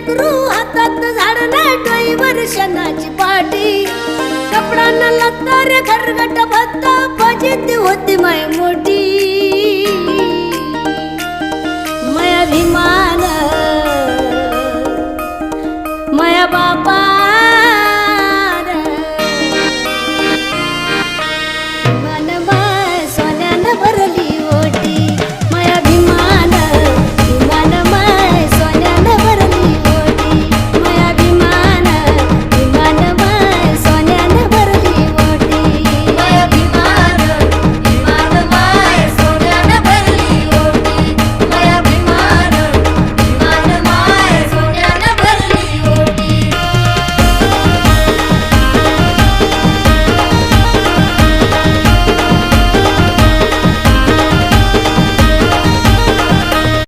लेकरू हातात झाड डोईवर शनाची पाटी कपडा न लागता रे खरगट भत्ता फजिती होती माय मोठी माया भीमा